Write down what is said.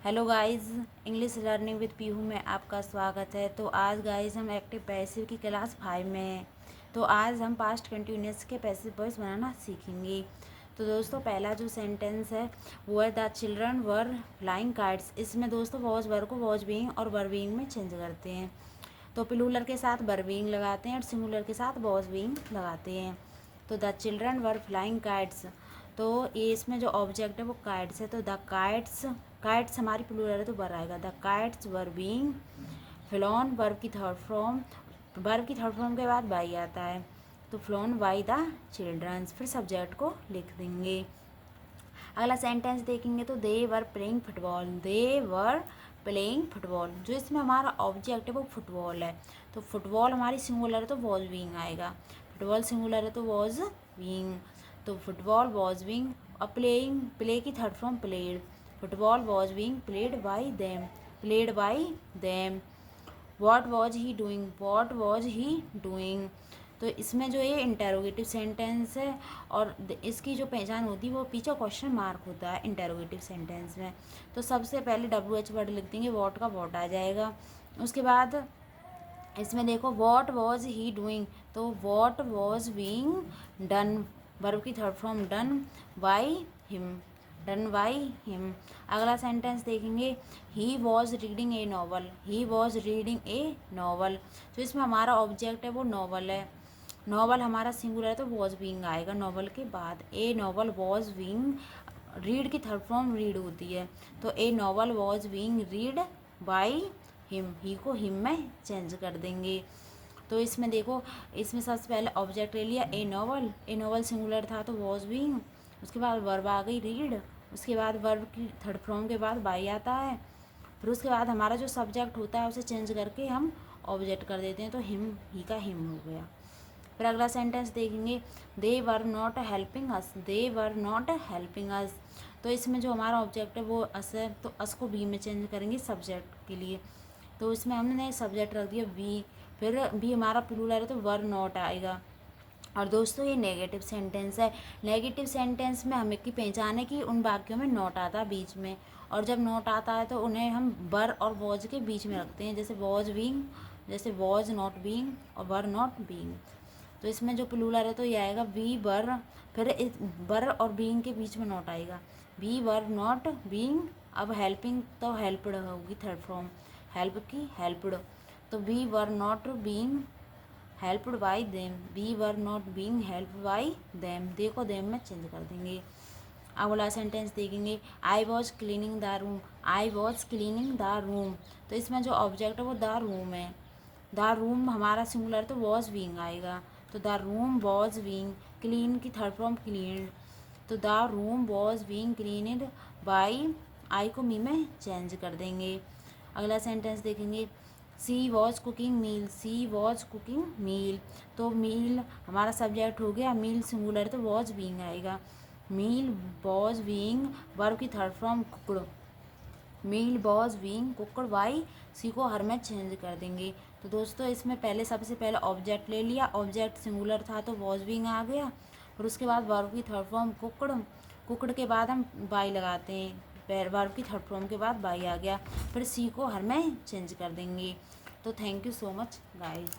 Hello guys, English learning with Pihu में आपका स्वागत है। तो आज गाइस हम एक्टिव पैसिव की क्लास 5 में हैं। तो आज हम पास्ट कंटिन्यूअस के पैसिव वॉइस बनाना सीखेंगे। तो दोस्तों पहला जो सेंटेंस है वो है the children were flying kites. इसमें दोस्तों वॉज वर को वॉज बीइंग और वर बीइंग में चेंज करते हैं। तो प्लूरल के साथ वर बीइंग लगाते हैं और सिंगुलर के साथ वॉज बीइंग लगाते हैं। तो the children were flying kites, तो ये इसमें जो ऑब्जेक्ट है वो काइट्स है। तो द काइट्स, काइट्स हमारी प्लूरल है तो वर आएगा। The kites were being flown, verb की थर्ड फॉर्म, वर्ब की थर्ड फॉर्म के बाद बाई आता है। तो फ्लोन बाई द चिल्ड्रंस, फिर सब्जेक्ट को लिख देंगे। अगला सेंटेंस देखेंगे तो they were playing football, they were playing football. जो इसमें हमारा ऑब्जेक्ट है वो फुटबॉल है। तो फुटबॉल हमारी सिंगुलर है तो वॉज बीइंग आएगा। फुटबॉल सिंगुलर है तो वॉज बीइंग। तो फुटबॉल वॉज बीइंग, और प्लेइंग, प्ले की third form played. Football was being played by them, played by them. What was he doing, what was he doing. तो इसमें जो ये इंटेरोगेटिव सेंटेंस है और इसकी जो पहचान होती है वो पीछे क्वेश्चन मार्क होता है इंटेरोगेटिव सेंटेंस में। तो सबसे पहले WH वर्ड लिख देंगे, वॉट का वॉट आ जाएगा। उसके बाद इसमें देखो वॉट वॉज ही डूइंग, तो what was being done, verb की third form done by him, done by him. अगला सेंटेंस देखेंगे he was reading a novel, he was reading a novel. तो इसमें हमारा ऑब्जेक्ट है वो नॉवल है। नॉवल हमारा सिंगुलर है तो वॉज बीइंग आएगा नॉवल के बाद। A novel was being, read की थर्ड फॉर्म रीड होती है। तो a novel was being read by him, he को हिम में चेंज कर देंगे। तो इसमें देखो, इसमें सबसे पहले ऑब्जेक्ट ले लिया ए नॉवल, ए नॉवल सिंगुलर था तो वॉज बीइंग। उसके बाद वर्ब आ गई रीड, उसके बाद वर्ब की थर्ड फॉर्म के बाद बाई आता है। फिर उसके बाद हमारा जो सब्जेक्ट होता है उसे चेंज करके हम ऑब्जेक्ट कर देते हैं, तो हिम, ही का हिम हो गया। फिर अगला सेंटेंस देखेंगे they were not helping us, they were not helping us. तो इसमें जो हमारा ऑब्जेक्ट है वो अस है, तो अस को बी में चेंज करेंगे सब्जेक्ट के लिए। तो इसमें हमने सब्जेक्ट रख दिया वी, फिर बी हमारा प्लूरल है तो वर नॉट आएगा। और दोस्तों ये नेगेटिव सेंटेंस है। नेगेटिव सेंटेंस में हमें की पहचान है कि उन वाक्यों में नॉट आता है बीच में, और जब नॉट आता है तो उन्हें हम वर और वॉज के बीच में रखते हैं, जैसे वॉज बीइंग, जैसे वॉज नॉट बीइंग और वर नॉट बीइंग। तो इसमें जो प्लूरल है तो ये आएगा वी वर, फिर वर और बीइंग के बीच में नॉट आएगा, वी वर नॉट बीइंग। अब हेल्पिंग तो हेल्पड होगी थर्ड फॉर्म, हेल्प की हेल्पड। तो we were not being helped by them, we were not being helped by them, देखो देम में चेंज कर देंगे। अगला सेंटेंस देखेंगे I was cleaning the room, I was cleaning the room. तो इसमें जो ऑब्जेक्ट है वो द रूम है। द रूम हमारा सिंगुलर तो वॉज बीइंग आएगा। तो the room was being, clean की थर्ड फॉर्म क्लीन्ड। तो the room was being cleaned by, I को मी में चेंज कर देंगे। अगला सेंटेंस देखेंगे she was cooking meal, she was cooking meal. तो मील हमारा सब्जेक्ट हो गया, मील सिंगुलर तो वॉज बीइंग आएगा। मील वॉज बीइंग, वर्ब की third form cooked, meal was being cooked by, she को हर में चेंज कर देंगे। तो दोस्तों इसमें पहले सबसे पहले ऑब्जेक्ट ले लिया, ऑब्जेक्ट सिंगुलर था तो वॉज बीइंग आ गया। फिर उसके बाद वर्ब की थर्ड फॉर्म कुकड़, कुकड़ के बाद हम बाई लगाते हैं, वर्ब की थर्ड फॉर्म के बाद बाई आ गया। फिर सी को हर में चेंज कर देंगे। तो thank you so much guys.